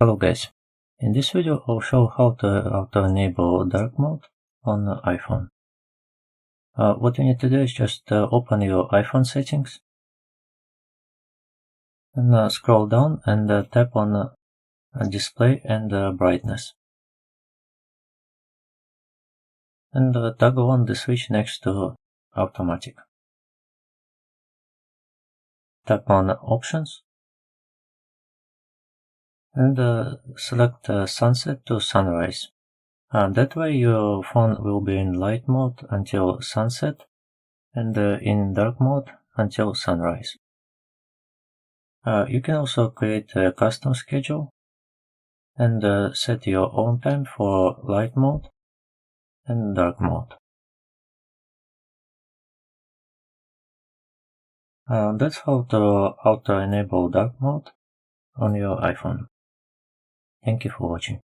Hello guys, in this video I'll show how to auto-enable dark mode on iPhone. What you need to do is just open your iPhone settings and scroll down and tap on display and brightness. And toggle on the switch next to automatic. Tap on options and select sunset to sunrise. That way your phone will be in light mode until sunset and in dark mode until sunrise. You can also create a custom schedule and set your own time for light mode and dark mode. That's how to auto-enable dark mode on your iPhone. Thank you for watching.